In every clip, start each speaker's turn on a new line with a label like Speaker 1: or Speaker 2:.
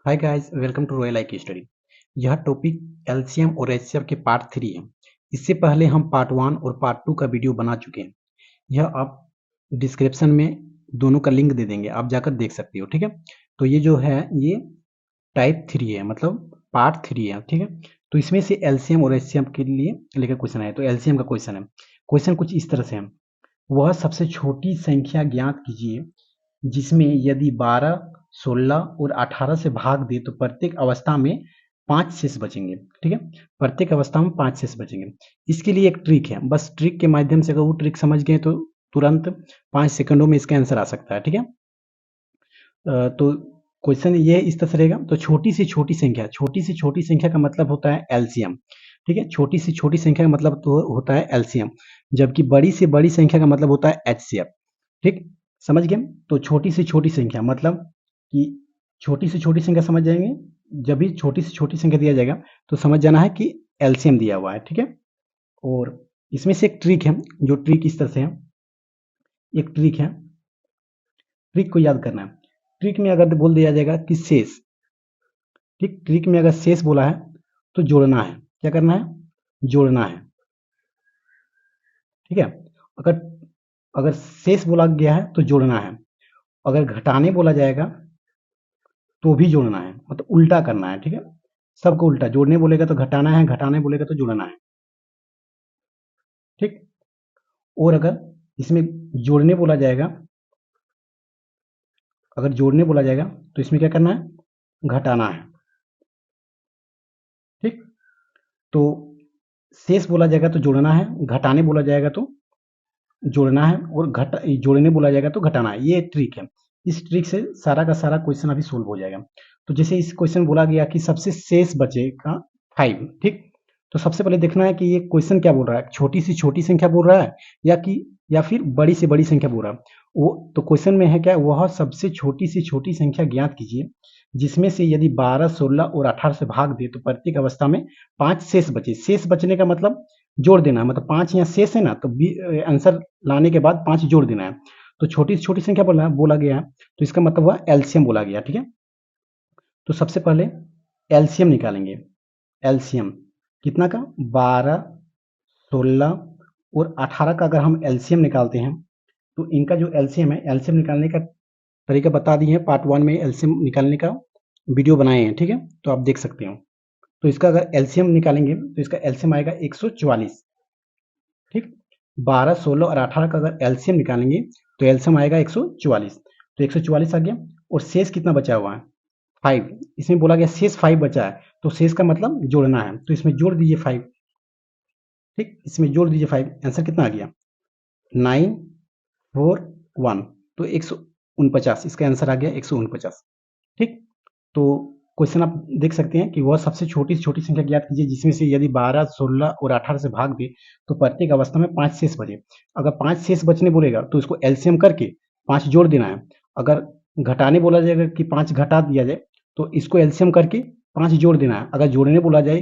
Speaker 1: Hi guys, welcome to royal IQ study. यह topic LCM और HCF के part 3 है। इससे पहले हम पार्ट 1 और पार्ट 2 का वीडियो बना चुके हैं। यह आप डिस्क्रिप्शन में दोनों का लिंक दे देंगे, आप जाकर देख सकते हो। ठीक है, तो ये जो है ये टाइप 3 है, मतलब पार्ट 3 है। ठीक है, तो इसमें से एलसीएम और एचसीएफ के लिए लेकर क्वेश्चन है। तो एलसीएम का क्वेश्चन है। क्वेश्चन कुछ इस तरह से है। वह सबसे छोटी संख्या ज्ञात कीजिए जिसमें यदि 12, 16 और 18 से भाग दे तो प्रत्येक अवस्था में 5 शेष बचेंगे। ठीक है, प्रत्येक अवस्था में 5 शेष बचेंगे। इसके लिए एक ट्रिक है, बस ट्रिक के माध्यम से अगर वो ट्रिक समझ गए तो तुरंत 5 सेकंडों में इसका आंसर आ सकता है। ठीक है, तो क्वेश्चन ये इस तरह से रहेगा। तो छोटी से छोटी संख्या, छोटी से छोटी संख्या का मतलब होता है एलसीएम। ठीक है, छोटी से छोटी संख्या का मतलब तो होता है एलसीएम, जबकि बड़ी से बड़ी संख्या का मतलब होता है एचसीएफ। ठीक, समझ गए। तो छोटी से छोटी संख्या मतलब कि छोटी से छोटी संख्या समझ जाएंगे। जब भी छोटी से छोटी संख्या दिया जाएगा तो समझ जाना है कि एलसीएम दिया हुआ है। ठीक है, और इसमें से एक ट्रिक है, जो ट्रिक इस तरह से है। एक ट्रिक है, ट्रिक को याद करना है। ट्रिक में अगर बोल दिया जाएगा कि शेष, ठीक, ट्रिक में अगर शेष बोला है तो जोड़ना है। क्या करना है? जोड़ना है। ठीक है, अगर अगर शेष बोला गया है तो जोड़ना है। अगर घटाने बोला जाएगा तो भी जोड़ना है, मतलब उल्टा करना है। ठीक है, सबको उल्टा, जोड़ने बोलेगा तो घटाना है, घटाने बोलेगा तो जोड़ना है। ठीक, और अगर इसमें जोड़ने बोला जाएगा, अगर जोड़ने बोला जाएगा तो इसमें क्या करना है? घटाना है। ठीक, तो शेष बोला जाएगा तो जोड़ना है, घटाने बोला जाएगा तो जोड़ना है, और जोड़ने बोला जाएगा तो घटाना है। ये ट्रिक है। इस ट्रिक से सारा का सारा क्वेश्चन अभी सोल्व हो जाएगा। तो जैसे इस क्वेश्चन बोला गया कि सबसे शेष बचेगा 5। ठीक, तो सबसे पहले देखना है कि ये क्वेश्चन क्या बोल रहा है, छोटी से छोटी संख्या बोल रहा है या फिर बड़ी से बड़ी संख्या बोल रहा है। वो तो क्वेश्चन में है क्या, वह सबसे छोटी से छोटी संख्या ज्ञात कीजिए जिसमें से यदि 12, 16 और 18 से भाग दे तो प्रत्येक अवस्था में 5 शेष बचे। शेष बचने का मतलब जोड़ देना, मतलब 5 यहाँ शेष है ना, तो आंसर लाने के बाद 5 जोड़ देना है। तो छोटी से छोटी संख्या बोला गया है, तो इसका मतलब हुआ एलसीएम बोला गया। ठीक है, तो सबसे पहले एलसीएम निकालेंगे। एलसीएम कितना का? 12, 16 और 18 का अगर हम एलसीएम निकालते हैं तो इनका जो एलसीएम है, एलसीएम निकालने का तरीका बता दिए हैं। पार्ट 1 में एलसीएम निकालने का वीडियो बनाए हैं। ठीक है, तो आप देख सकते हो। तो इसका अगर एलसीएम निकालेंगे तो इसका एलसीएम आएगा 144। ठीक, 12, 16 और 18 का अगर एलसीएम निकालेंगे तो एलसीएम आएगा 144। तो 144 आ गया, और शेष कितना बचा हुआ है? 5। इसमें बोला गया शेष 5 बचा है, तो शेष का मतलब जोड़ना है, तो इसमें जोड़ दीजिए 5। ठीक, इसमें जोड़ दीजिए 5। आंसर कितना आ गया? 941। तो 149, इसका आंसर आ गया 149। ठीक, तो क्वेश्चन आप देख सकते हैं कि वह सबसे छोटी से छोटी संख्या ज्ञात कीजिए जिसमें से यदि 12, 16 और 18 से भाग दे तो प्रत्येक अवस्था में 5 शेष बचे। अगर 5 शेष बचने बोलेगा तो इसको एलसीएम करके 5 जोड़ देना है। अगर घटाने बोला जाएगा कि 5 घटा दिया जाए तो इसको एलसीएम करके 5 जोड़ देना है। अगर जोड़ने बोला जाए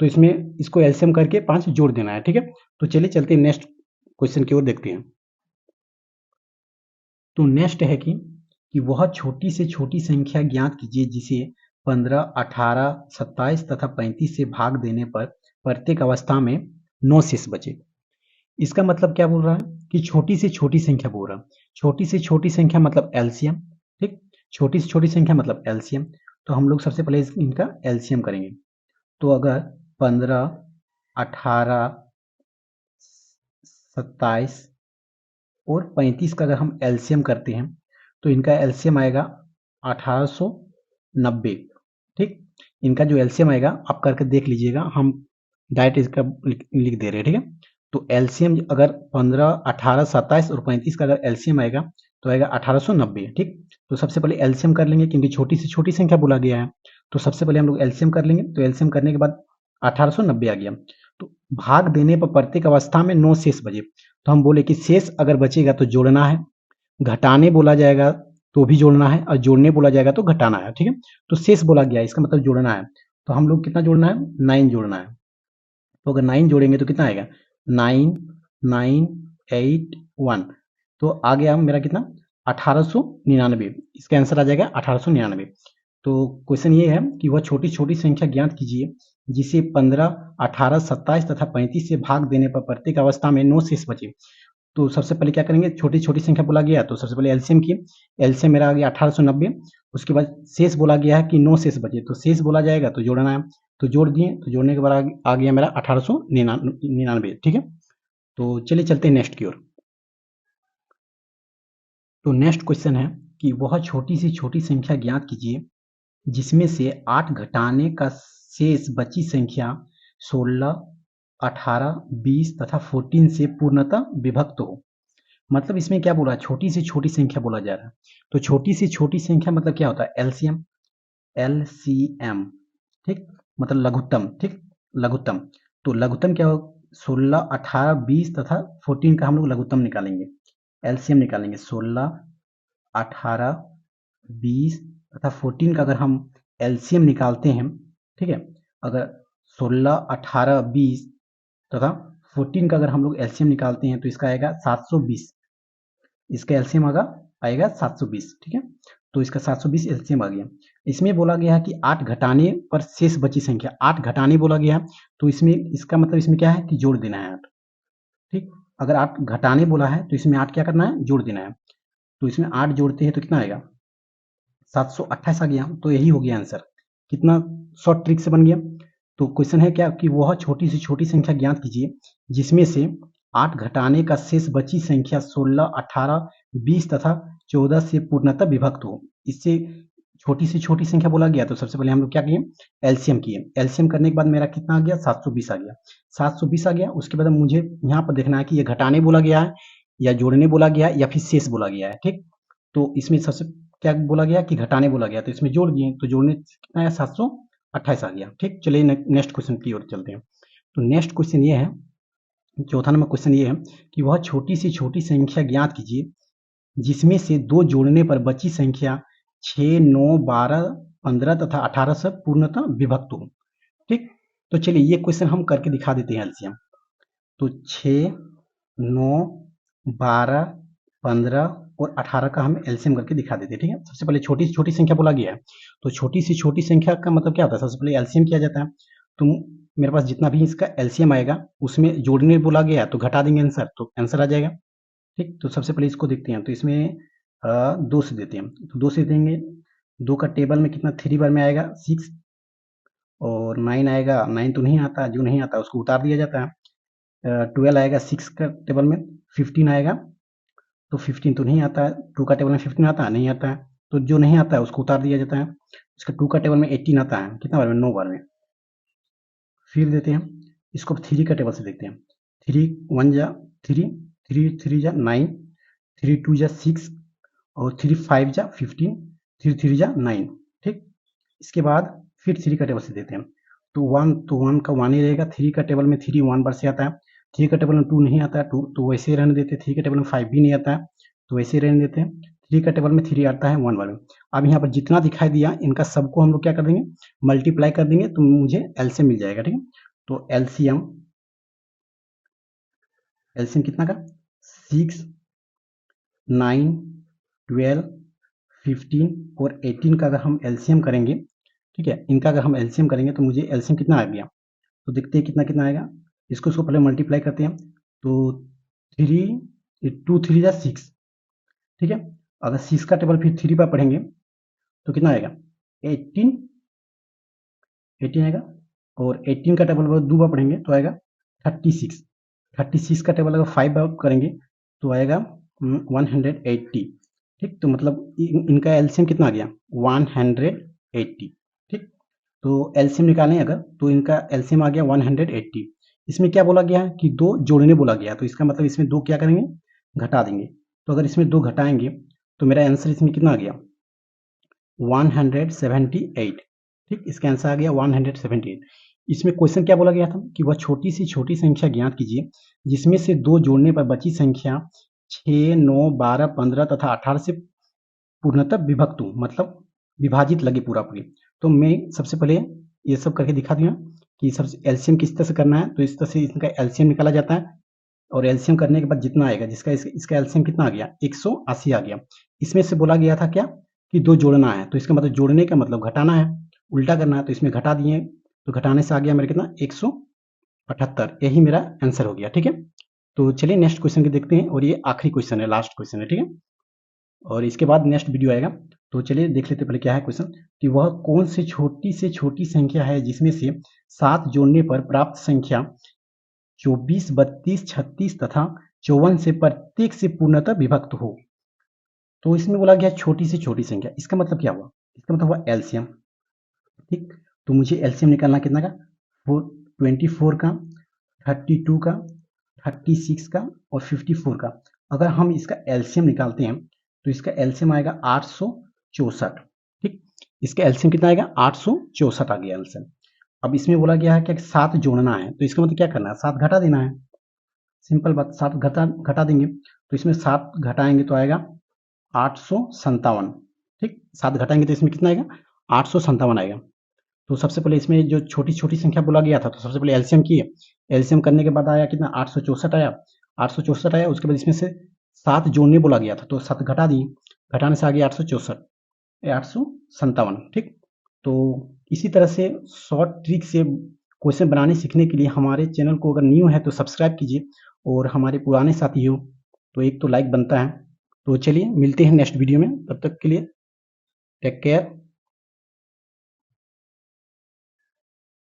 Speaker 1: तो इसमें इसको एलसीएम करके 5 जोड़ देना है। ठीक है, तो चलिए चलते हैं नेक्स्ट क्वेश्चन की ओर देखते हैं। तो नेक्स्ट है कि वह छोटी से छोटी संख्या ज्ञात कीजिए जिसे 15, 18, 27 तथा 35 से भाग देने पर प्रत्येक अवस्था में 9 शेष बचे। इसका मतलब क्या बोल रहा है कि छोटी से छोटी संख्या बोल रहा है। छोटी से छोटी संख्या मतलब एलसीएम। ठीक, छोटी से छोटी संख्या मतलब एलसीएम। तो हम लोग सबसे पहले इनका एलसीएम करेंगे। तो अगर 15, 18, 27 और 35 का अगर हम एलसीएम करते हैं तो इनका एलसीएम आएगा 1890। ठीक, इनका जो एलसीएम आएगा आप करके देख लीजिएगा, हम डायरेक्ट इसका लिख दे रहे हैं। ठीक है, तो एलसीएम अगर 15, 18, 27 और 35 का अगर एलसीएम आएगा तो आएगा 1890। ठीक, तो सबसे पहले एलसीएम कर लेंगे क्योंकि छोटी से छोटी संख्या बोला गया है। तो सबसे पहले हम लोग एलसीएम कर लेंगे। तो एलसीएम करने के बाद 1890 आ गया। तो भाग देने पर प्रत्येक अवस्था में 9 शेष बचे। तो हम बोले कि शेष अगर बचेगा तो जोड़ना है, घटाने बोला जाएगा तो भी जोड़ना है, और जोड़ने बोला जाएगा तो घटाना है। ठीक है, तो शेष बोला गया इसका मतलब जोड़ना है। तो हम लोग कितना जोड़ना है? 9 जोड़ना है। तो अगर 9 जोड़ेंगे तो कितना आएगा? 9981। तो आ गया मेरा कितना? 1899। इसका आंसर आ जाएगा 1899। तो क्वेश्चन ये है कि वह छोटी छोटी संख्या ज्ञात कीजिए जिसे 15, 18, 27 तथा 35 से भाग देने पर प्रत्येक अवस्था में 9 शेष बचे। तो सबसे पहले क्या करेंगे, छोटी छोटी संख्या बोला गया तो सबसे पहले एलसीएम की, एलसीएम मेरा आ गया 1890। उसके बाद शेष बोला गया है कि 9 शेष बचे, तो शेष बोला जाएगा तो जोड़ना है, तो जोड़ दिए, तो जोड़ने के बाद आ गया मेरा 1899। ठीक है, तो चलिए चलते हैं नेक्स्ट की ओर। तो नेक्स्ट क्वेश्चन है कि वह छोटी से छोटी संख्या ज्ञात कीजिए जिसमें से 8 घटाने का शेष बची संख्या 16, 18, 20 तथा 14 से पूर्णतः विभक्त हो। मतलब इसमें क्या बोला, छोटी से छोटी संख्या बोला जा रहा है। तो छोटी से छोटी संख्या मतलब क्या होता है, एलसीएम, एलसीएम, ठीक, मतलब लघुत्तम, ठीक, लघुत्तम। तो लघुत्तम क्या हो, 16, 18, 20 तथा 14 का हम लोग लघुत्तम निकालेंगे, एलसीएम निकालेंगे। 16, 18, 20 तथा 14 का अगर हम एलसीएम निकालते हैं, ठीक है, अगर 16, 18, 20 तथा 14 का अगर हम लोग एलसीएम निकालते हैं तो इसका आएगा 720, इसका एलसीएम आएगा 720। ठीक है, तो इसका 720 एलसीएम आ गया। इसमें बोला गया है कि 8 घटाने पर शेष बची संख्या, 8 घटाने बोला गया है, तो इसमें इसका मतलब इसमें क्या है कि जोड़ देना है 8। ठीक, अगर 8 घटाने बोला है तो इसमें 8 क्या करना है, जोड़ देना है। तो इसमें 8 जोड़ते हैं तो कितना आएगा, 728 आ गया। तो यही हो गया आंसर, कितना शॉर्ट ट्रिक से बन गया। तो क्वेश्चन है क्या कि वह छोटी से छोटी संख्या ज्ञात कीजिए जिसमें से 8 घटाने का शेष बची संख्या 16, 18, 20 तथा 14 से पूर्णतः विभक्त हो। इससे छोटी से छोटी संख्या बोला गया, तो सबसे पहले हम लोग क्या किए, एलसीएम किए। एलसीएम करने के बाद मेरा कितना आ गया, 720 आ गया। 720 आ गया, उसके बाद मुझे यहाँ पर देखना है कि ये घटाने बोला गया है या जोड़ने बोला गया है या फिर शेष बोला गया है। ठीक, तो इसमें सबसे क्या बोला गया कि घटाने बोला गया, तो इसमें जोड़ दिए, तो जोड़ने कितना आया, 728 आ गया। ठीक, चलिए नेक्स्ट क्वेश्चन की ओर चलते हैं। तो नेक्स्ट क्वेश्चन ये है, चौथा नंबर क्वेश्चन ये है कि वह छोटी से छोटी संख्या ज्ञात कीजिए जिसमें से 2 जोड़ने पर बची संख्या 6, 9, 12, 15 तथा 18 से पूर्णतः विभक्त हो। ठीक, तो चलिए ये क्वेश्चन हम करके दिखा देते हैं एलसीएम। तो 6, 9, 12, 15 और 18 का हम एलसीएम करके दिखा देते हैं। ठीक है, सबसे पहले छोटी से छोटी संख्या बोला गया है, तो छोटी से छोटी संख्या का मतलब क्या होता है, सबसे पहले एलसीएम किया जाता है। तो मेरे पास जितना भी इसका एलसीएम आएगा उसमें जोड़ने बोला गया है तो घटा देंगे आंसर, तो आंसर आ जाएगा। ठीक, तो सबसे पहले इसको देखते हैं, तो इसमें 2 से देते हैं, तो 2 से देंगे, 2 का टेबल में कितना 3 बार में आएगा 6, और 9 आएगा, 9 तो नहीं आता, जो नहीं आता उसको उतार दिया जाता है। 12 आएगा 6 का टेबल में, 15 आएगा, तो 15 तो नहीं आता है, 2 का टेबल में 15 आता है, नहीं आता है, तो जो नहीं आता है उसको उतार दिया जाता है। इसका 2 का टेबल में 18 आता है, कितना बार में, 9 बार में। फिर देते हैं इसको 3 का टेबल से देखते हैं, 3 1 जा 3, 3 3 जा 9, 3 2 जा 6 और 3 5 जा 15, 3 3 जा 9। ठीक, इसके बाद फिर 3 का टेबल से देते हैं, तो 1 का 1 ही रहेगा। 3 का टेबल में 3 1 बार से आता है, 3 का टेबल में 2 नहीं आता है, 2 तो वैसे ही रहने देते हैं। 3 का टेबल में 5 भी नहीं आता है, तो वैसे ही रहने देते हैं। 3 का टेबल में 3 आता है 1 बार में। अब यहाँ पर जितना दिखाई दिया इनका सबको हम लोग क्या कर देंगे, मल्टीप्लाई कर देंगे, तो मुझे एलसीएम मिल जाएगा। ठीक है, तो एलसीएम कितना का, 6, 9, 12, 15 और 18 का अगर हम एलसीएम करेंगे, ठीक है, इनका अगर हम एलसीएम करेंगे तो मुझे एलसीएम कितना आ गया, तो देखते हैं कितना कितना आएगा। इसको पहले मल्टीप्लाई करते हैं, तो 3 2 3 जा 6। ठीक है, अगर 6 का टेबल फिर 3 बार पढ़ेंगे तो कितना आएगा, 18 आएगा, और 18 का टेबल अगर 2 बार पढ़ेंगे तो आएगा 36। 36 का टेबल अगर 5 बार करेंगे तो आएगा 180। ठीक, तो मतलब इनका एलसीएम कितना आ गया, 180। ठीक, तो एलसीएम निकालें अगर, तो इनका एलसीएम आ गया 180। इसमें क्या बोला गया है कि 2 जोड़ने बोला गया, तो इसका मतलब इसमें 2 क्या करेंगे, घटा देंगे। तो अगर इसमें 2 घटाएंगे तो मेरा आंसर इसमें कितना आ गया, 178। ठीक, इसका आंसर आ गया 178। इसमें क्वेश्चन क्या बोला गया था कि वह छोटी से छोटी संख्या ज्ञात कीजिए जिसमें से 2 जोड़ने पर बची संख्या 6, 9, 12, 15 तथा 18 से पूर्णतः विभक्त हो, मतलब विभाजित लगे पूरा पूरी। तो मैं सबसे पहले ये सब करके दिखा दिया कि सबसे एलसीएम किस तरह से करना है। तो इस तरह से इसका एलसीएम निकाला जाता है, और एलसीएम करने के बाद जितना आएगा, जिसका इसका एलसीएम कितना आ गया, 180 आ गया। इसमें से बोला गया था क्या कि 2 जोड़ना है, तो इसका मतलब जोड़ने का मतलब घटाना है, उल्टा करना है, तो इसमें घटा दिए, तो घटाने से आ गया मेरा कितना 178, यही मेरा आंसर हो गया। ठीक है, तो चलिए नेक्स्ट क्वेश्चन के देखते हैं, और ये आखिरी क्वेश्चन है, लास्ट क्वेश्चन है। ठीक है, और इसके बाद नेक्स्ट वीडियो आएगा। तो चलिए देख लेते पहले क्या है क्वेश्चन, कि वह कौन सी छोटी से छोटी संख्या है जिसमें से 7 जोड़ने पर प्राप्त संख्या 24, 32, 36 तथा 54 से प्रत्येक से पूर्णतः विभक्त हो। तो इसमें बोला गया छोटी से छोटी संख्या, इसका मतलब क्या हुआ, इसका मतलब हुआ एलसीएम। ठीक, तो मुझे एलसीएम निकालना कितना का, 24 का, 32 का, 36 का और 54 का। अगर हम इसका एलसीएम निकालते हैं तो इसका एलसीएम आएगा 864। ठीक, इसका एलसीएम कितना आएगा, 864 आ गया एलसीएम। अब इसमें बोला गया है कि 7 जोड़ना है, तो इसका मतलब क्या करना है, 7 घटा देना है। सिंपल बात, 7 घटा देंगे, तो इसमें 7 घटाएंगे तो आएगा 857। ठीक, 7 घटाएंगे तो इसमें कितना आएगा, 857 आएगा। तो सबसे पहले इसमें जो छोटी छोटी संख्या बोला गया था, तो सबसे पहले एलसीएम किए, एलसीएम करने के बाद आया कितना, 864 आया, 864 आया। उसके बाद इसमें से 7 जोड़ने बोला गया था, तो 7 घटा दिए, घटाने से आ गया 864, 857। ठीक, तो इसी तरह से शॉर्ट ट्रिक से क्वेश्चन बनाने सीखने के लिए हमारे चैनल को अगर न्यू है तो सब्सक्राइब कीजिए, और हमारे पुराने साथी हो तो एक तो लाइक बनता है। तो चलिए मिलते हैं नेक्स्ट वीडियो में, तब तक के लिए टेक केयर।